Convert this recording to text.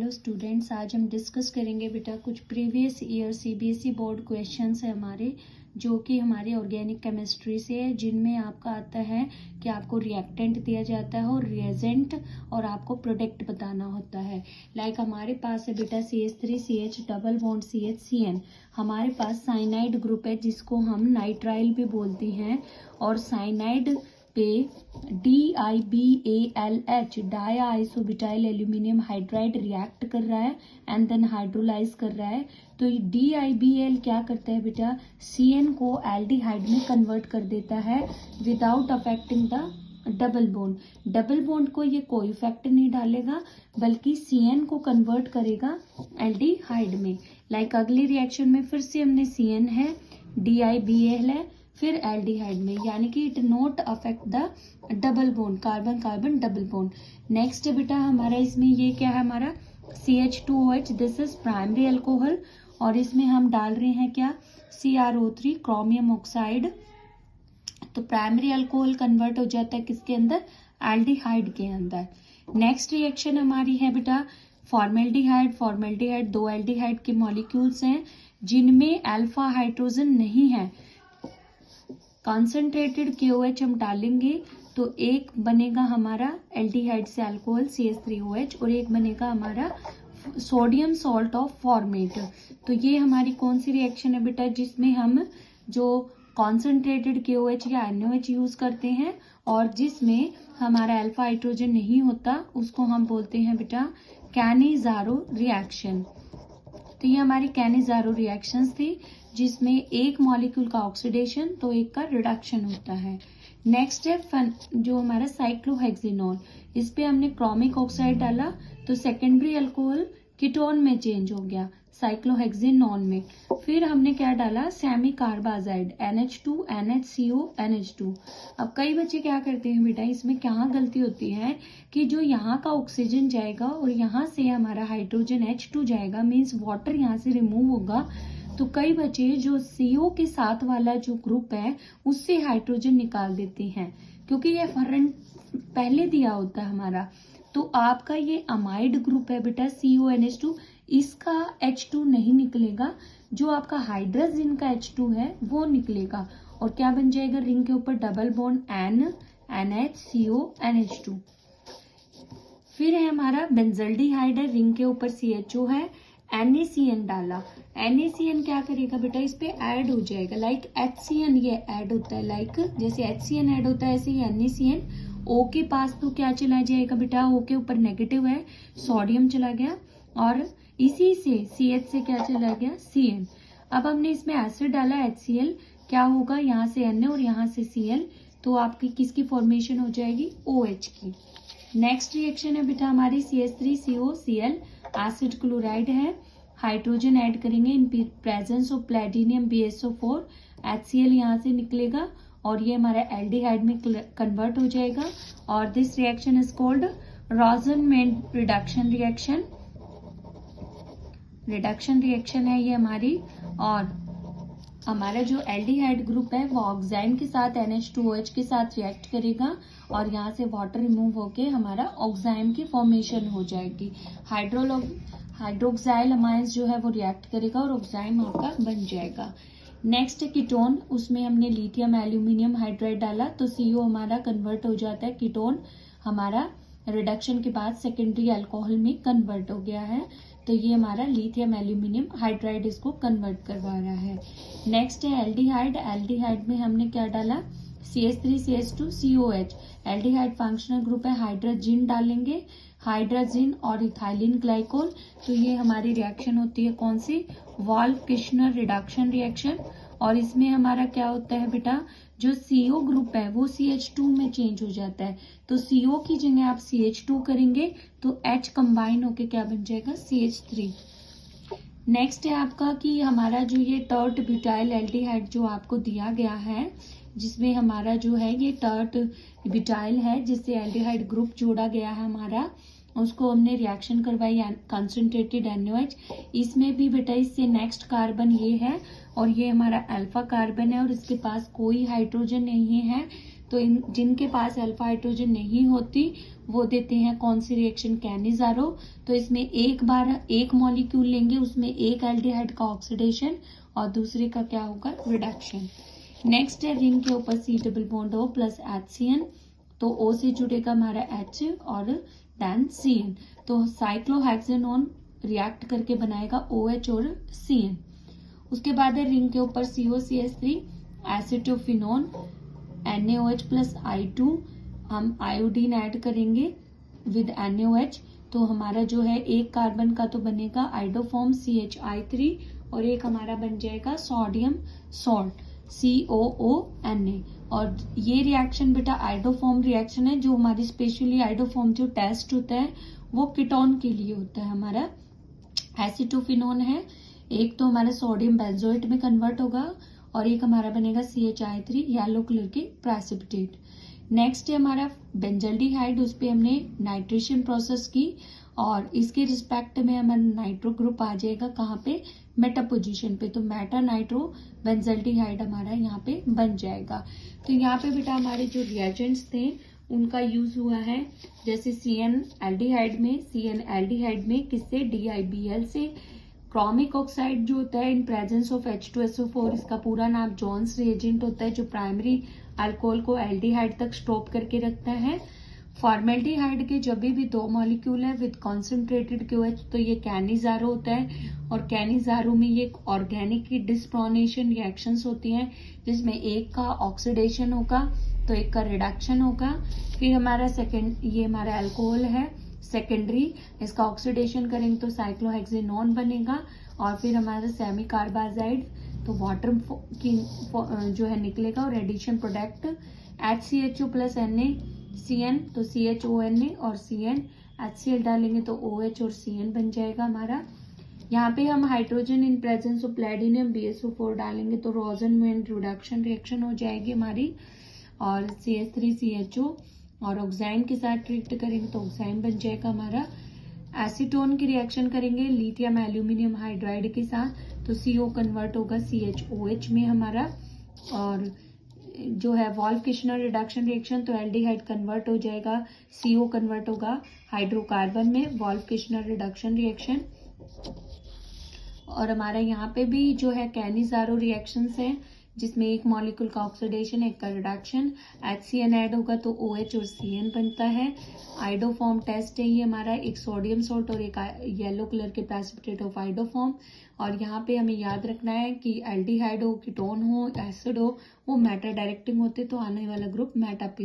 Hello students, आज हम discuss करेंगे बेटा कुछ previous year CBSE board questions है हमारे, जो कि हमारे ऑर्गेनिक केमिस्ट्री से है, जिनमें आपका आता है कि आपको रिएक्टेंट दिया जाता है और रिएजेंट और आपको प्रोडक्ट बताना होता है। लाइक हमारे पास है बेटा CH3CH डबल बॉन्ड CHCN। हमारे पास साइनाइड ग्रुप है जिसको हम नाइट्राइल भी बोलते हैं, और साइनाइड पे DiBALH die isobutyl aluminium hydride react कर रहा है एंड देन हाइड्रोलाइज कर रहा है। तो DiBAL क्या करता है बेटा, CN को एल्डिहाइड में कन्वर्ट कर देता है without affecting the double bond. Double bond को ये कोई इफेक्ट नहीं डालेगा, बल्कि CN को कन्वर्ट करेगा एल्डिहाइड में। लाइक अगली रिएक्शन में फिर से हमने CN है, DiBAL है, फिर एल्डिहाइड में, यानी कि it not affect the double bond, carbon carbon double bond. Next बेटा हमारा इसमें ये क्या है, हमारा CH2OH, this is primary alcohol, और इसमें हम डाल रहे हैं क्या, CrO3 क्रोमियम ऑक्साइड। तो प्राइमरी अल्कोहल कन्वर्ट हो जाता है किसके अंदर, एल्डिहाइड के अंदर। नेक्स्ट रिएक्शन हमारी है बेटा फॉर्मेल्डिहाइड। फॉर्मेल्डिहाइड दो एल्डिहाइड के मॉलिक्यूल्स हैं जिनमें अल्फा हाइड्रोजन नहीं है। कॉन्सेंट्रेटेड KOH हम डालेंगे तो एक बनेगा हमारा एल्डिहाइड से अल्कोहल CH3OH, और एक बनेगा हमारा सोडियम सॉल्ट ऑफ फॉर्मेट। तो ये हमारी कौन सी रिएक्शन है बेटा, जिसमें हम जो कॉन्सेंट्रेटेड KOH या NOH यूज करते हैं और जिसमें हमारा अल्फा हाइड्रोजन नहीं होता, उसको हम बोलते हैं बेटा कैनिजारो रिएक्शन। तो ये हमारी कैनिजारो रिएक्शंस थी, जिसमें एक मॉलिक्यूल का ऑक्सीडेशन तो एक का रिडक्शन होता है। नेक्स्ट है जो हमारा साइक्लोहेक्सिनोल। इस पे हमने क्रोमिक ऑक्साइड डाला तो सेकेंडरी अल्कोहल कीटोन में चेंज हो गया, साइक्लोहेक्सिनोल में। फिर हमने क्या डाला, semi carbazide NH2 NHCO NH2। अब कई बच्चे क्या करते हैं बेटा, इसमें क्या गलती होती है कि जो यहाँ का ऑक्सीजन जाएगा और यहाँ से हमारा हाइड्रोजन H2 जाएगा, मीन्स वाटर यहाँ से रिमूव होगा, तो कई बच्चे जो CO के साथ वाला जो ग्रुप है उससे हाइड्रोजन निकाल देते हैं, क्योंकि ये फॉरेन पहले दिया होता है हमारा। तो आपका ये अमाइड ग्रुप है बेटा CONH2, इसका H2 नहीं निकलेगा, जो आपका हाइड्रोजन का H2 है वो निकलेगा, और क्या बन जाएगा, रिंग के ऊपर double bond N NH CO NH2। फिर है हमारा बेंजल्डिहाइड है, रिंग के ऊपर CHO है, NaCN डाला। NaCN क्या करेगा बेटा, इस पे ऐड हो जाएगा, लाइक HCN ये ऐड होता है, लाइक जैसे HCN ऐड होता है ऐसे ही NaCN O के पास तो क्या चला जाएगा बेटा, O के ऊपर नेगेटिव है, सोडियम चला गया, और इसी से CH से क्या चला गया, CN। अब हमने इसमें एसिड डाला HCl, क्या होगा, यहाँ से Na और यहाँ से Cl, तो आपकी किसकी फॉर्मेशन हो जाएगी, OH की। नेक्स्ट रिएक्शन है बेटा हमारी CH3COCl, एसिड क्लोराइड है, हाइड्रोजन ऐड करेंगे in presence of platinum BSO4, HCl यहाँ से निकलेगा और ये हमारा एल्डिहाइड में कन्वर्ट हो जाएगा, और this reaction is called Rosenmund reduction reaction. Reduction reaction है ये हमारी, और हमारा जो एल्डिहाइड ग्रुप है वो ऑक्साइड के साथ NH2OH के साथ रिएक्ट करेगा, और यहाँ से वाटर रिमूव होके हमारा ऑक्साइड की फॉर्मेशन हो जाएगी। हाइड्रोक्साइल अमाइंस जो है वो रिएक्ट करेगा और ऑक्साइड आपका बन जाएगा। नेक्स्ट है कीटोन, उसमें हमने लिथियम एल्यूमिनियम हाइड्राइड डाला तो CO हमारा कन्वर्ट हो जाता है, कीटोन हमारा रिडक्शन के बाद सेकेंडरी अल्कोहल में कन्वर्ट हो गया है, तो ये हमारा लिथियम एल्यूमिनियम हाइड्राइड इसको कन्वर्ट करवा रहा है। नेक्स्ट है एल्डिहाइड। एल्डिहाइड में हमने क्या डाला, CH3CH2COH, एल्डिहाइड फंक्शनल ग्रुप है, हाइड्रोजन डालेंगे, हाइड्रोजन और इथाइलिन ग्लाइकोल, तो ये हमारी रिएक्शन होती है कौन सी, वॉल्फ-किर्शनर रिडक्शन रिएक्शन। और इसमें हमारा क्या होता है बेटा, जो CO ग्रुप है वो CH2 में चेंज हो जाता है, तो CO की जगह आप CH2 करेंगे तो H कंबाइन होके क्या बन जाएगा, CH3। नेक्स्ट है आपका कि हमारा जो ये टर्ट ब्यूटाइल एल्डिहाइड जो आपको दिया गया है, जिसमें हमारा जो है ये टर्ट ब्यूटाइल है, जिससे एल्डिहाइड ग्रुप जोड़ा गया है हमारा, उसको हमने रिएक्शन करवाई कंसंट्रेटेड NOH। इसमें भी बेटा इससे नेक्स्ट कार्बन ये है, और ये हमारा अल्फा कार्बन है, और इसके पास कोई हाइड्रोजन नहीं है, तो इन जिनके पास अल्फा हाइड्रोजन नहीं होती वो देते हैं कौन सी रिएक्शन, कैनिजारो। तो इसमें एक बार एक मॉलिक्यूल लेंगे, उसमें एक एल्डिहाइड का ऑक्सीडेशन और दूसरे का क्या होगा, रिडक्शन। नेक्स्ट है रिंग के ऊपर C double bond O plus HCN, तो O से जुड़ेगा हमारा H और देन CN। तो साइक्लोहेक्सेनोन रिएक्ट करके बनाएगा OH और CN। उसके बाद है रिंग के ऊपर COCH3 acetophenone NaOH plus I2, हम आयोडीन ऐड करेंगे विद NaOH। तो हमारा जो है एक कार्बन का तो बनेगा आइडोफॉर्म CHI3 और एक हमारा बन जाएगा सोडियम सॉल्ट COONA। और ये रिएक्शन बेटा आइडोफॉर्म रिएक्शन है, जो हमारी स्पेशली आइडोफॉर्म जो टेस्ट होता है वो कीटोन के लिए होता है। हमारा एसिटोफिनोन है, एक तो हमारा सोडियम बेंजोएट में कन्वर्ट होगा और एक हमारा बनेगा CHI3 येलो कलर के प्रेसिपिटेट। नेक्स्ट है हमारा बेंजल्डिहाइड, उस पे हमने नाइट्रेशन प्रोसेस की और इसके रिस्पेक्ट में हमारा नाइट्रो ग्रुप आ जाएगा कहाँ पे, मेटा पोजीशन पे। तो मेटा नाइट्रो बेंजल्डिहाइड हमारा यहाँ पे बन जाएगा। तो यहाँ पे बेटा हमारे जो रिएजेंट्स थे उनका यूज हुआ है, जैसे CN एल्डिहाइड में किससे, DiBl से। क्रोमिक ऑक्साइड जो होता है इन प्रेजेंस ऑफ H2SO4, इसका पूरा नाम जॉन्स रिएजेंट होता है, जो प्राइमरी अल्कोहल को एल्डिहाइड तक स्टॉप करके रखता है। फॉर्मेल्डिहाइड के जब भी दो मॉलिक्यूल है विद कॉन्सेंट्रेटेड QH, तो ये कैनिजारो होता है और कैनिजारो में ये ऑर्गेनिक की डिस्प्रोनेशन रिएक्शंस होती हैं, जिसमें एक का ऑक्सीडेशन होगा तो एक का रिडक्शन होगा। फिर हमारा सेकेंड, ये हमारा अल्कोहल है सेकेंडरी, इसका ऑक्सीडेशन करेंगे तो साइक्लोहेक्सेनोन बनेगा और फिर हमारा सेमी कार्बाजाइड तो वाटर की जो है निकलेगा और addition product HCHO plus NaCN, तो CHONA और CN HCl डालेंगे तो OH और CN बन जाएगा हमारा। यहाँ पे हम hydrogen in presence of platinum BSO4 डालेंगे तो रोजनमेन रिडक्शन रिएक्शन हो जाएगी हमारी, और CH3CHO और ऑक्साइन के साथ ट्रीट करेंगे तो ऑक्साइन बन जाएगा हमारा। एसीटोन की रिएक्शन करेंगे लिथियम एल्यूमिनियम हाइड्राइड के साथ तो CO कन्वर्ट होगा CHOH में हमारा, और जो है वॉल्फ किश्नर रिडक्शन रिएक्शन तो एल्डिहाइड कन्वर्ट हो जाएगा, CO कन्वर्ट होगा हाइड्रोकार्बन में, वॉल्फ किश्नर रिडक्शन रिएक्शन। और हमारा यहाँ पे भी जो है कैनिजारो रिएक्शंस हैं, जिसमें एक मॉलिक्यूल का ऑक्सीडेशन एक का रिडक्शन, HCN ऐड होगा तो OH और CN बनता है। आइडोफॉर्म टेस्ट है ये हमारा, एक सोडियम सॉल्ट और एक येलो कलर के प्रेसिपिटेट ऑफ आइडोफॉर्म। और यहाँ पे हमें याद रखना है कि एल्डिहाइड हो, कीटोन हो, एसिड हो, वो मेटा डायरेक्टिंग होते तो आने वाला ग्रुप मेटा पे